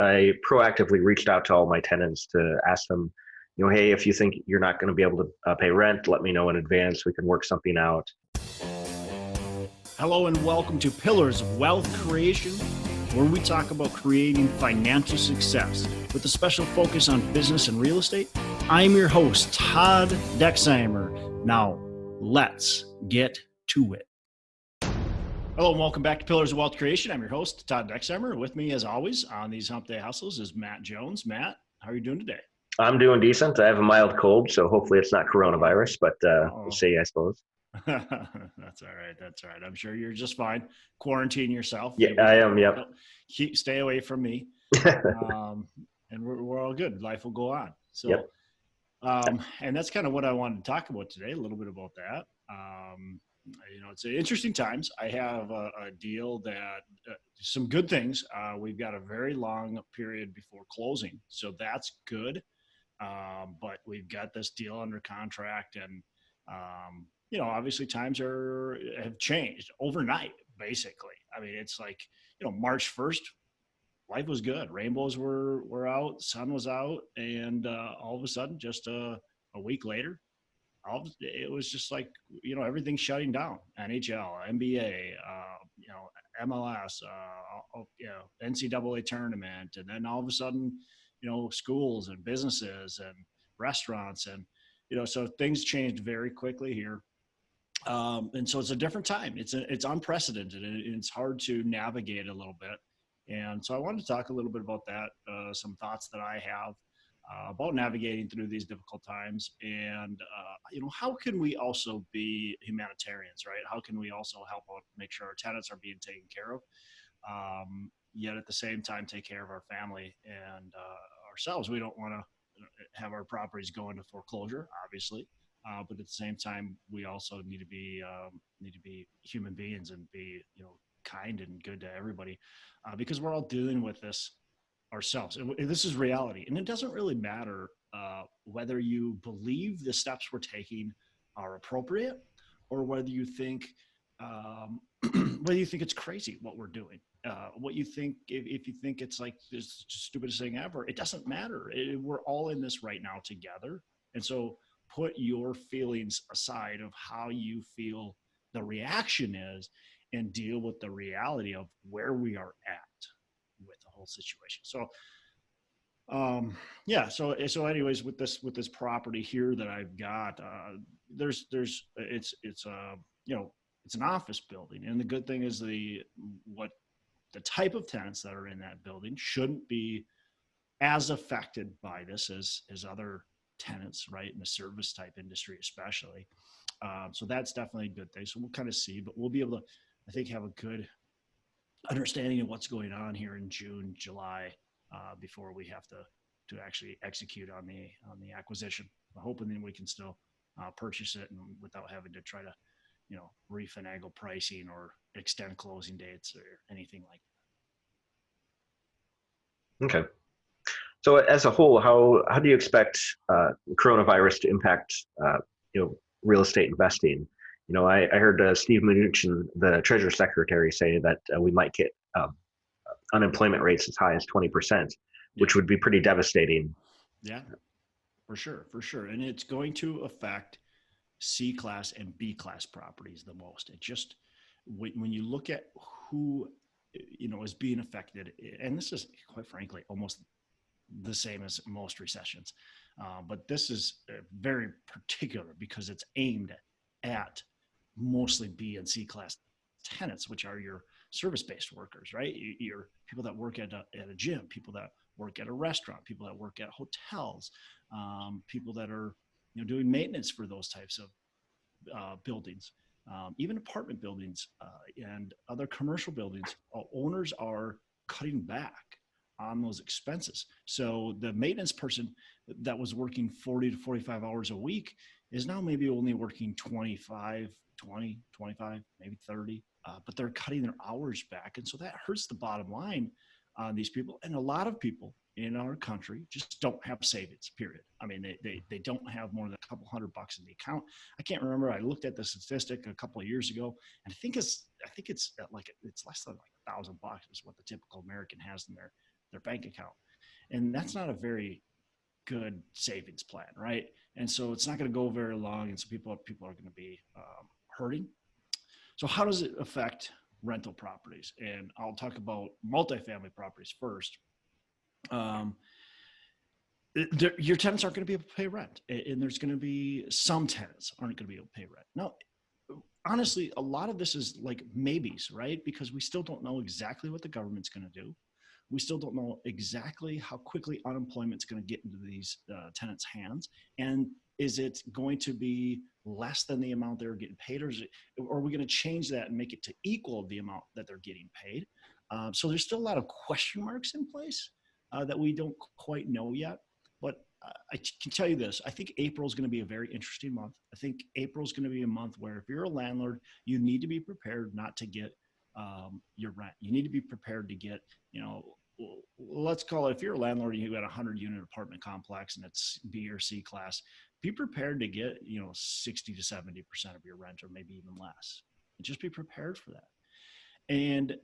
I proactively reached out to all my tenants to ask them, hey, if you think you're not going to be able to pay rent, let me know in advance. We can work something out. Hello and welcome to Pillars of Wealth Creation, where we talk about creating financial success with a special focus on business and real estate. I'm your host, Todd Dexheimer. Now, let's get to it. Hello and welcome back to Pillars of Wealth Creation. I'm your host, Todd Dexheimer. With me, as always, on these Hump Day Hustles is Matt Jones. Matt, how are you doing today? I'm doing decent. I have a mild cold, so hopefully it's not coronavirus, but we'll see, I suppose. That's all right. That's all right. I'm sure you're just fine. Quarantine yourself. Yeah, I am. Yep. Stay away from me. And we're all good. Life will go on. So, yep. And that's kind of what I wanted to talk about today, a little bit about that. It's interesting times. I have a deal that some good things. We've got a very long period before closing, so that's good. But we've got this deal under contract, and obviously times have changed overnight. Basically, I mean, it's like March 1st, life was good. Rainbows were out, sun was out, and all of a sudden, just a week later, it was just like everything's shutting down. NHL, NBA, MLS, NCAA tournament, and then all of a sudden, schools and businesses and restaurants, and so things changed very quickly here. And so it's a different time. It's unprecedented, and it's hard to navigate a little bit. And so I wanted to talk a little bit about that, some thoughts that I have about navigating through these difficult times, and how can we also be humanitarians, right? How can we also help out, make sure our tenants are being taken care of, yet at the same time take care of our family and ourselves. We don't want to have our properties go into foreclosure, obviously, but at the same time, we also need to be human beings and be kind and good to everybody, because we're all dealing with this ourselves. And this is reality. And it doesn't really matter whether you believe the steps we're taking are appropriate, or whether you think it's crazy what we're doing. What you think, if you think it's like this stupidest thing ever, it doesn't matter. We're all in this right now together. And so put your feelings aside of how you feel the reaction is, and deal with the reality of where we are at with the whole situation. So anyways, with this property here that I've got, it's an office building, and the good thing is the type of tenants that are in that building shouldn't be as affected by this as other tenants, right, in the service type industry especially. So that's definitely a good thing. So we'll kind of see, but we'll be able to, I think, have a good understanding of what's going on here in June, July, before we have to actually execute on the acquisition. I'm hoping that we can still purchase it and without having to try to, refinagle pricing or extend closing dates or anything like that. Okay. So as a whole, how do you expect coronavirus to impact real estate investing? I heard Steve Mnuchin, the Treasury Secretary, say that we might get unemployment rates as high as 20%, which would be pretty devastating. Yeah, for sure. And it's going to affect C-class and B-class properties the most. It just, when you look at who, is being affected, and this is, quite frankly, almost the same as most recessions, but this is very particular because it's aimed at mostly B and C class tenants, which are your service-based workers, right? Your people that work at a gym, people that work at a restaurant, people that work at hotels, people that are doing maintenance for those types of buildings, even apartment buildings and other commercial buildings. Owners are cutting back on those expenses. So the maintenance person that was working 40 to 45 hours a week is now maybe only working 20, 25, maybe 30, but they're cutting their hours back. And so that hurts the bottom line on these people. And a lot of people in our country just don't have savings, period. I mean, they don't have more than a couple $100 in the account. I can't remember. I looked at the statistic a couple of years ago, and I think it's less than like $1,000 is what the typical American has in their bank account. And that's not a very good savings plan, right? And so it's not going to go very long, and so people are going to be hurting. So how does it affect rental properties? And I'll talk about multifamily properties first. Um, your tenants aren't going to be able to pay rent, and there's going to be some tenants aren't going to be able to pay rent. Now, honestly, a lot of this is like maybes, right? Because we still don't know exactly what the government's going to do. We still don't know exactly how quickly unemployment's going to get into these tenants' hands. And is it going to be less than the amount they're getting paid, or are we going to change that and make it to equal the amount that they're getting paid? So there's still a lot of question marks in place that we don't quite know yet. But I can tell you this, I think April is going to be a very interesting month. I think April is going to be a month where if you're a landlord, you need to be prepared not to get your rent. You need to be prepared to get, let's call it, if you're a landlord and you've got a 100-unit apartment complex and it's B or C class, be prepared to get, 60 to 70% of your rent, or maybe even less. And just be prepared for that. And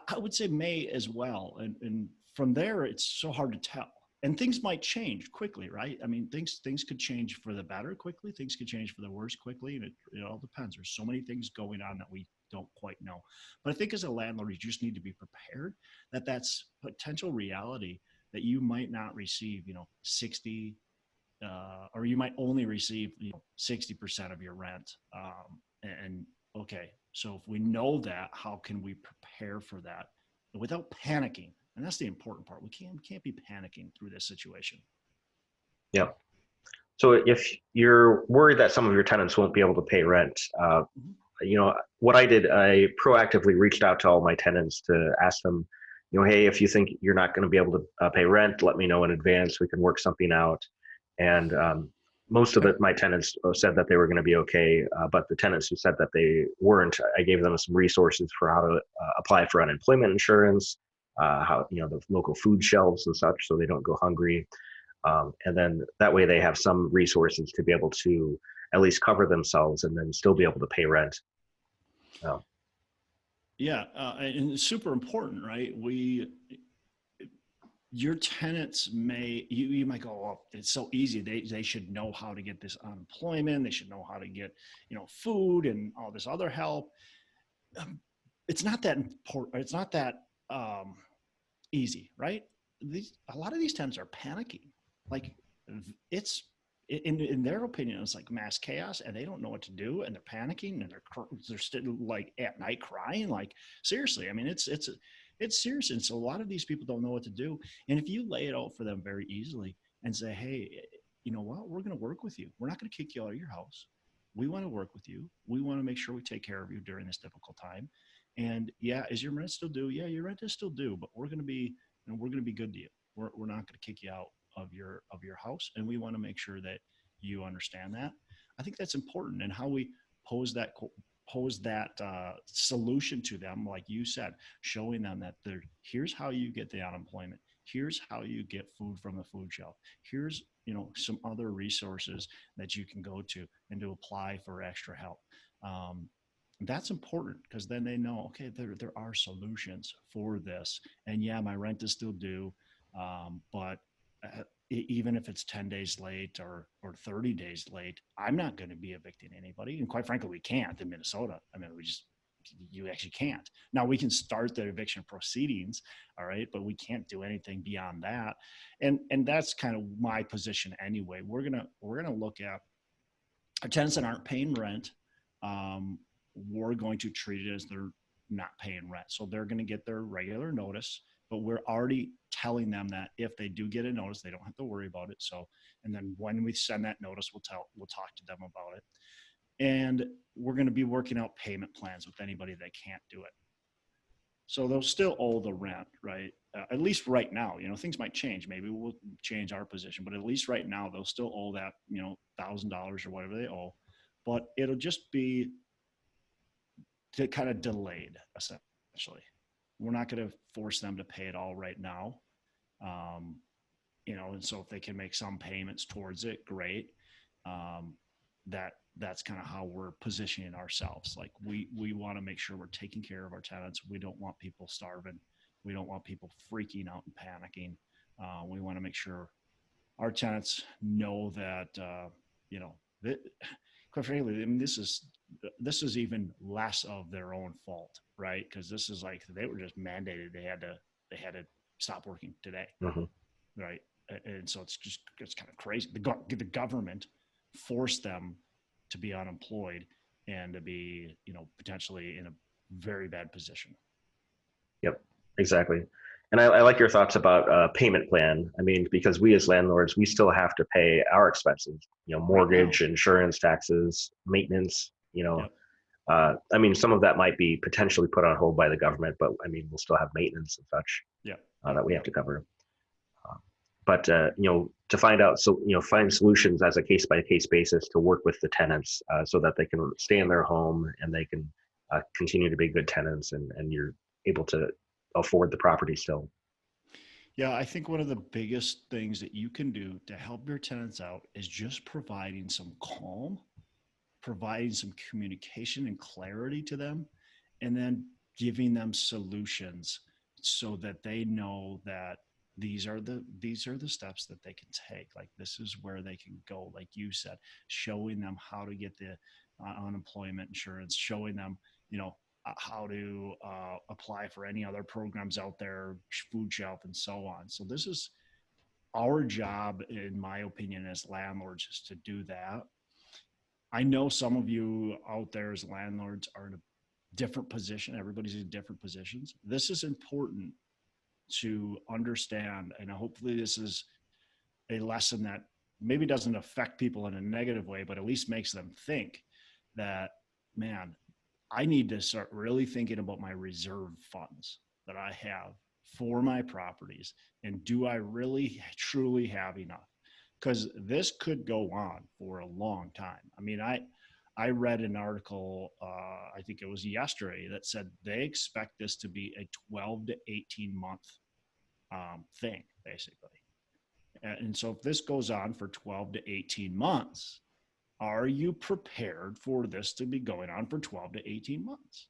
I would say May as well. And from there, it's so hard to tell. And things might change quickly, right? I mean, things could change for the better quickly. Things could change for the worse quickly. And it all depends. There's so many things going on that we don't quite know. But I think as a landlord, you just need to be prepared that that's potential reality, that you might not receive, 60, or you might only receive 60% of your rent. And okay, so if we know that, how can we prepare for that without panicking? And that's the important part. We can't be panicking through this situation. Yeah. So if you're worried that some of your tenants won't be able to pay rent, what I did, I proactively reached out to all my tenants to ask them, hey, if you think you're not going to be able to pay rent, let me know in advance. We can work something out. And most of my tenants said that they were going to be okay, but the tenants who said that they weren't, I gave them some resources for how to apply for unemployment insurance, how the local food shelves and such, so they don't go hungry. And then that way they have some resources to be able to at least cover themselves and then still be able to pay rent. Yeah, and it's super important, right? Your tenants you might go, oh, it's so easy. They should know how to get this unemployment. They should know how to get, food and all this other help. It's not that important. It's not that easy, right? A lot of these tenants are panicking. Like it's in their opinion, it's like mass chaos, and they don't know what to do, and they're panicking, and they're still like at night crying. Like seriously, I mean, it's serious. And so a lot of these people don't know what to do. And if you lay it out for them very easily and say, hey, you know what, we're going to work with you. We're not going to kick you out of your house. We want to work with you. We want to make sure we take care of you during this difficult time. And yeah, is your rent still due? Yeah, your rent is still due, but we're going to be good to you. We're not going to kick you out of your house. And we want to make sure that you understand that. I think that's important. And how we pose that solution to them, like you said, showing them that here's how you get the unemployment. Here's how you get food from the food shelf. Here's some other resources that you can go to and to apply for extra help. That's important, because then they know, okay, there are solutions for this. And yeah, my rent is still due, but even if it's 10 days late or 30 days late, I'm not going to be evicting anybody. And quite frankly, we can't in Minnesota. I mean, you actually can't. Now we can start the eviction proceedings, all right, but we can't do anything beyond that. And that's kind of my position anyway. We're gonna look at our tenants that aren't paying rent. We're going to treat it as they're not paying rent. So they're going to get their regular notice, but we're already telling them that if they do get a notice, they don't have to worry about it. So, and then when we send that notice, we'll talk to them about it. And we're going to be working out payment plans with anybody that can't do it. So they'll still owe the rent, right? At least right now, things might change. Maybe we'll change our position, but at least right now, they'll still owe that, $1,000 or whatever they owe, but it'll just be kind of delayed, essentially. We're not going to force them to pay it all right now. And so if they can make some payments towards it, great. That's kind of how we're positioning ourselves. Like we want to make sure we're taking care of our tenants. We don't want people starving. We don't want people freaking out and panicking. We want to make sure our tenants know that, that, quite frankly, I mean, this is even less of their own fault, right? Because this is like they were just mandated; they had to stop working today, Mm-hmm. right? And so it's kind of crazy. The government forced them to be unemployed and to be, potentially in a very bad position. Yep, exactly. And I like your thoughts about payment plan. I mean, because we as landlords, we still have to pay our expenses, Right now. mortgage, insurance, taxes, maintenance, Yep. I mean, some of that might be potentially put on hold by the government, but I mean, we'll still have maintenance and such Yep. that we have Yep. to cover. But to find out, so find solutions as a case by case basis to work with the tenants so that they can stay in their home and they can continue to be good tenants, and you're able to afford the property still. Yeah, I think one of the biggest things that you can do to help your tenants out is just providing some calm, providing some communication and clarity to them, and then giving them solutions so that they know that these are the steps that they can take. Like, this is where they can go, like you said, showing them how to get the unemployment insurance, showing them, how to apply for any other programs out there, food shelf, and so on. So this is our job, in my opinion, as landlords, is to do that. I know some of you out there as landlords are in a different position. Everybody's in different positions. This is important to understand, and hopefully this is a lesson that maybe doesn't affect people in a negative way, but at least makes them think that, man, I need to start really thinking about my reserve funds that I have for my properties. And do I really truly have enough? Because this could go on for a long time. I mean, I read an article, I think it was yesterday, that said they expect this to be a 12 to 18 month thing, basically. And so if this goes on for 12 to 18 months, are you prepared for this to be going on for 12 to 18 months?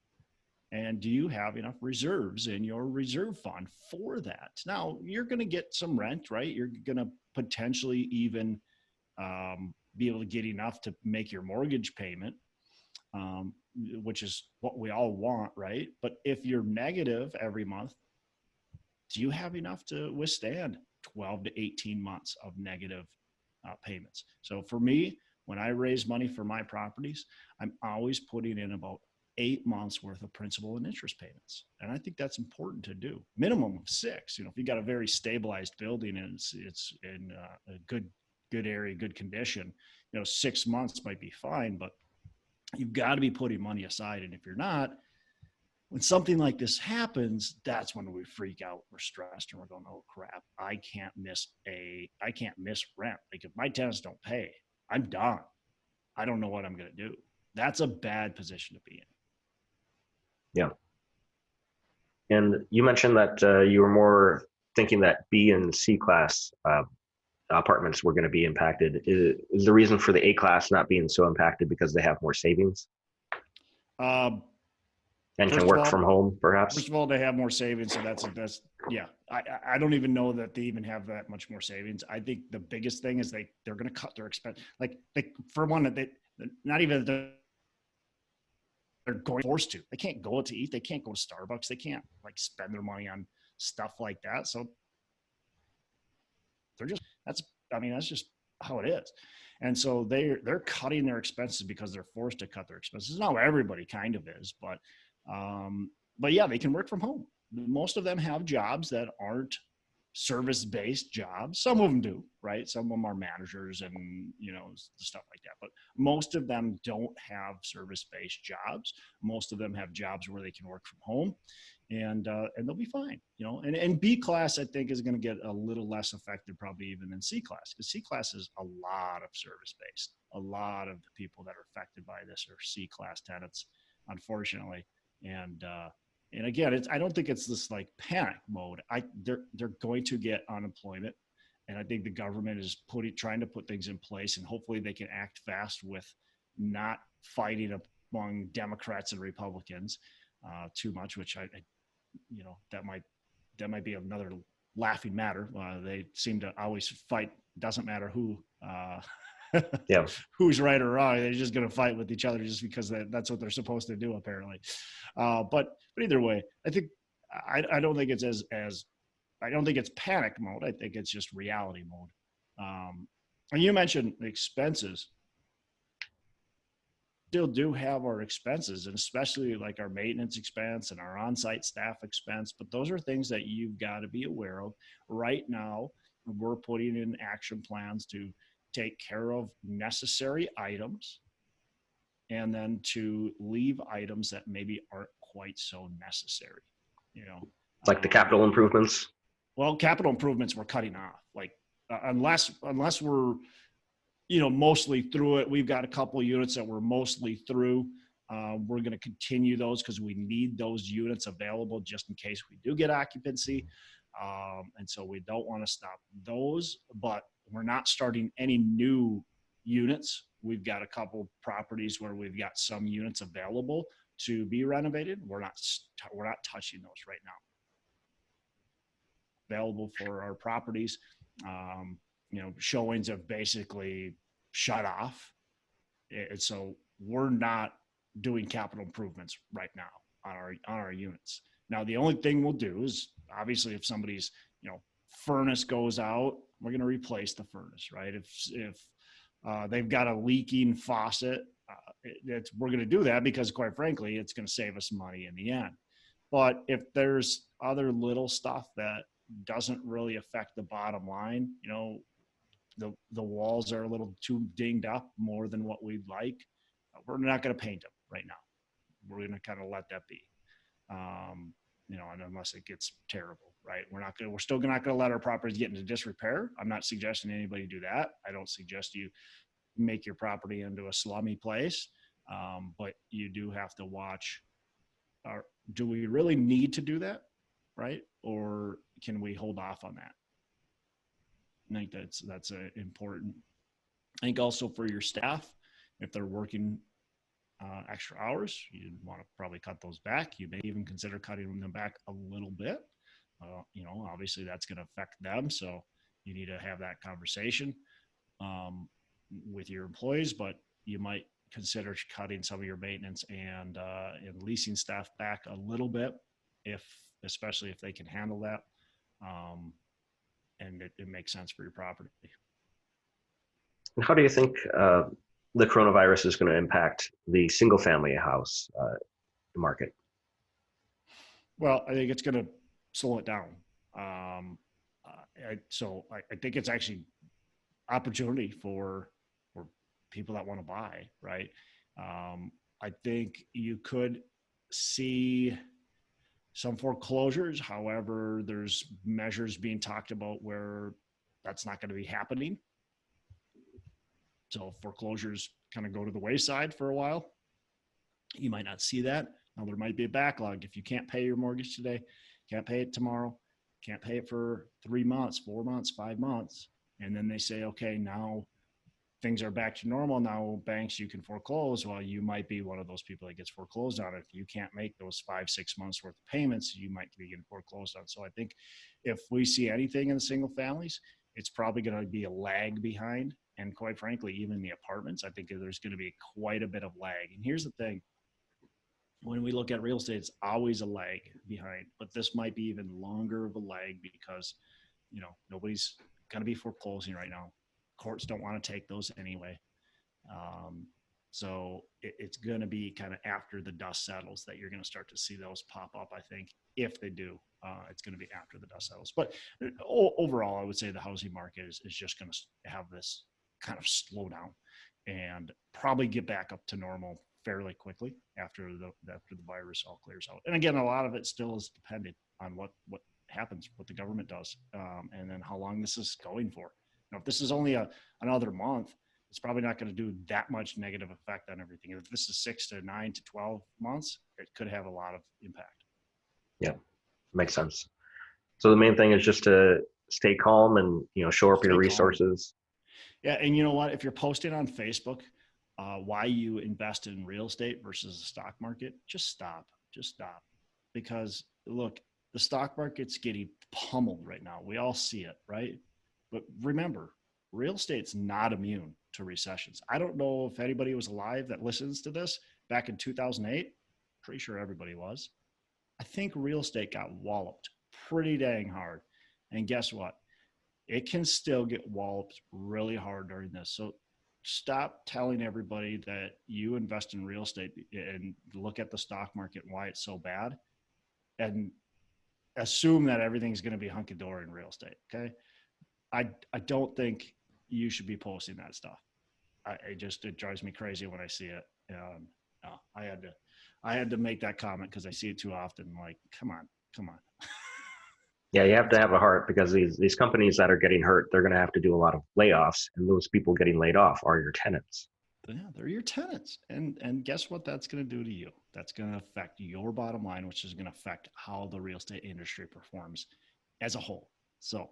And do you have enough reserves in your reserve fund for that? Now, you're going to get some rent, right? You're going to potentially even be able to get enough to make your mortgage payment, which is what we all want, right? But if you're negative every month, do you have enough to withstand 12 to 18 months of negative payments? So for me, when I raise money for my properties, I'm always putting in about 8 months worth of principal and interest payments. And I think that's important to do. Minimum of 6. If you got a very stabilized building and it's in a good area, good condition, 6 months might be fine, but you've got to be putting money aside. And if you're not, when something like this happens, that's when we freak out. We're stressed and we're going, oh crap, I can't miss rent. Like, if my tenants don't pay, I'm done. I don't know what I'm going to do. That's a bad position to be in. Yeah. And you mentioned that you were more thinking that B and C class apartments were going to be impacted. Is the reason for the A class not being so impacted because they have more savings and can work from home, perhaps? First of all, they have more savings, so that's yeah. I don't even know that they even have that much more savings. I think the biggest thing is they're going to cut their expense. Like, for one, that they not even they're going forced to. They can't go out to eat. They can't go to Starbucks. They can't spend their money on stuff like that. So that's just how it is. And so they're cutting their expenses because they're forced to cut their expenses. Now everybody kind of is, but yeah, they can work from home. Most of them have jobs that aren't service-based jobs. Some of them do, right? Some of them are managers and stuff like that. But most of them don't have service-based jobs. Most of them have jobs where they can work from home, and they'll be fine. And B class, I think, is going to get a little less affected probably even than C class, because C class is a lot of service-based. A lot of the people that are affected by this are C class tenants, unfortunately, and again, I don't think it's this panic mode. They're going to get unemployment, and I think the government is trying to put things in place, and hopefully they can act fast with not fighting among Democrats and Republicans too much, which that might that might be another laughing matter. They seem to always fight. Doesn't matter who, Yeah. who's right or wrong. They're just going to fight with each other just because that's what they're supposed to do, apparently. But either way, I think I don't think it's as I don't think it's panic mode. I think it's just reality mode. And you mentioned expenses. Still do have our expenses, and especially like our maintenance expense and our on-site staff expense, but those are things that you've got to be aware of. Right now, we're putting in action plans to take care of necessary items and then to leave items that maybe aren't quite so necessary, Like the capital improvements. Well, capital improvements we're cutting off, like unless we're mostly through it. We've got a couple of units that we're mostly through. We're going to continue those because we need those units available just in case we do get occupancy. And so we don't want to stop those, but we're not starting any new units. We've got a couple properties where we've got some units available to be renovated. We're not touching those right now. Available for our properties. Showings have basically shut off. And so we're not doing capital improvements right now on our units. Now, the only thing we'll do is obviously if somebody's, furnace goes out, we're going to replace the furnace, right? If they've got a leaking faucet, we're going to do that because quite frankly, it's going to save us money in the end. But if there's other little stuff that doesn't really affect the bottom line, the walls are a little too dinged up more than what we'd like, we're not going to paint them right now. We're going to kind of let that be, and unless it gets terrible, right? We're still not going to let our properties get into disrepair. I'm not suggesting anybody do that. I don't suggest you make your property into a slummy place, but you do have to watch. Do we really need to do that, right? Or can we hold off on that? I think that's important. I think also for your staff, if they're working extra hours, you want to probably cut those back. You may even consider cutting them back a little bit. Obviously that's going to affect them. So you need to have that conversation with your employees, but you might consider cutting some of your maintenance and leasing staff back a little bit, especially if they can handle that. And it makes sense for your property. And how do you think the coronavirus is going to impact the single family house market? Well, I think it's going to slow it down. So I think it's actually opportunity for people that want to buy, right? I think you could see some foreclosures. However, there's measures being talked about where that's not going to be happening. So foreclosures kind of go to the wayside for a while. You might not see that. Now there might be a backlog. If you can't pay your mortgage today, can't pay it tomorrow, can't pay it for 3 months, 4 months, 5 months. And then they say, okay, now things are back to normal. Now banks, you can foreclose. Well, you might be one of those people that gets foreclosed on. If you can't make those 5-6 months worth of payments, you might be getting foreclosed on. So I think if we see anything in the single families, it's probably going to be a lag behind. And quite frankly, even the apartments, I think there's going to be quite a bit of lag. And here's the thing. When we look at real estate, it's always a lag behind, but this might be even longer of a lag because, nobody's going to be foreclosing right now. Courts don't want to take those anyway. So it's going to be kind of after the dust settles that you're going to start to see those pop up. I think if they do, it's going to be after the dust settles. But overall, I would say the housing market is just going to have this kind of slowdown and probably get back up to normal fairly quickly after the virus all clears out. And again, a lot of it still is dependent on what happens, what the government does, and then how long this is going for. If this is only another month, it's probably not going to do that much negative effect on everything. If this is 6 to 9 to 12 months, it could have a lot of impact. Yeah, makes sense. So the main thing is just to stay calm and shore up your resources. Yeah, and you know what? If you're posting on Facebook why you invest in real estate versus the stock market, just stop. Because look, The stock market's getting pummeled right now. We all see it, right? But remember, real estate's not immune to recessions. I don't know if anybody was alive that listens to this back in 2008. Pretty sure everybody was. I think real estate got walloped pretty dang hard. And guess what? It can still get walloped really hard during this. So stop telling everybody that you invest in real estate and look at the stock market and why it's so bad, and assume that everything's going to be hunky-dory in real estate. Okay. I don't think you should be posting that stuff. It drives me crazy when I see it. I had to make that comment because I see it too often. Like, come on. Yeah, you have to have a heart, because these companies that are getting hurt, they're going to have to do a lot of layoffs, and those people getting laid off are your tenants. Yeah, they're your tenants. And guess what that's going to do to you? That's going to affect your bottom line, which is going to affect how the real estate industry performs as a whole. So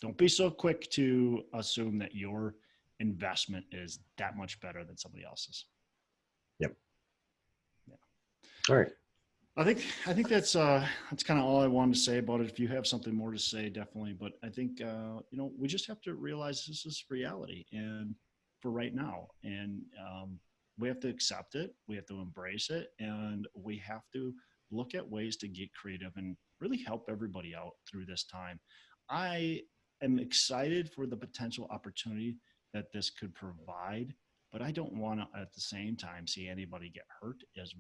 don't be so quick to assume that your investment is that much better than somebody else's. Yep. Yeah. All right. I think that's kind of all I wanted to say about it. If you have something more to say, definitely. But I think we just have to realize this is reality, and for right now, and we have to accept it. We have to embrace it, and we have to look at ways to get creative and really help everybody out through this time. I am excited for the potential opportunity that this could provide, but I don't want to at the same time see anybody get hurt as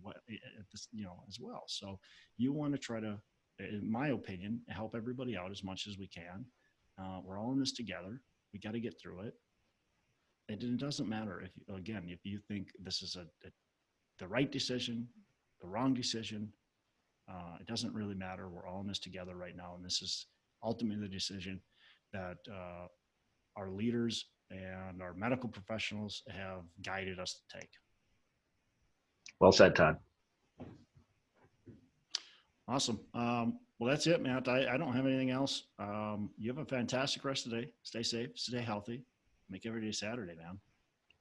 well. So you want to try to, in my opinion, help everybody out as much as we can. We're all in this together. We got to get through it. And it doesn't matter if you think this is the right decision, the wrong decision, it doesn't really matter. We're all in this together right now. And this is ultimately the decision that our leaders and our medical professionals have guided us to take. Well said, Todd. Awesome. Well, that's it, Matt. I don't have anything else. You have a fantastic rest of the day. Stay safe, stay healthy. Make every day Saturday, man.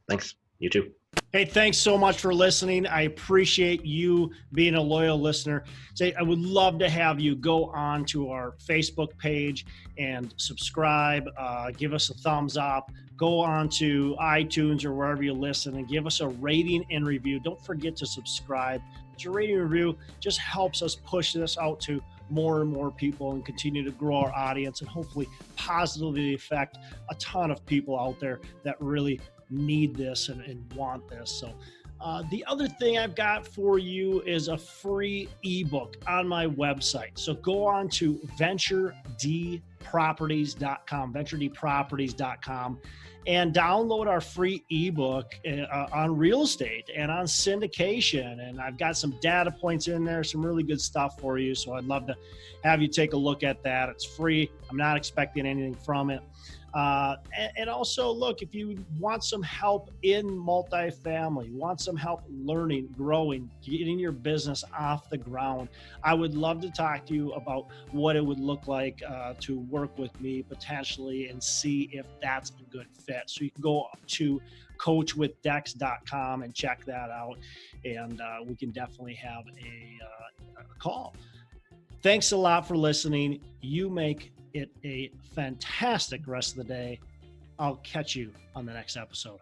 Thanks. You too. Hey, thanks so much for listening. I appreciate you being a loyal listener. I would love to have you go on to our Facebook page and subscribe, give us a thumbs up, go on to iTunes or wherever you listen and give us a rating and review. Don't forget to subscribe. Your rating and review just helps us push this out to more and more people and continue to grow our audience and hopefully positively affect a ton of people out there that really need this and want this. So the other thing I've got for you is a free ebook on my website. So go on to venturedproperties.com, and download our free ebook on real estate and on syndication. And I've got some data points in there, some really good stuff for you. So I'd love to have you take a look at that. It's free. I'm not expecting anything from it. And also, look, if you want some help in multifamily, want some help learning, growing, getting your business off the ground, I would love to talk to you about what it would look like to work with me potentially and see if that's a good fit. So you can go to coachwithdex.com and check that out, and we can definitely have a call. Thanks a lot for listening. You make it a fantastic rest of the day. I'll catch you on the next episode.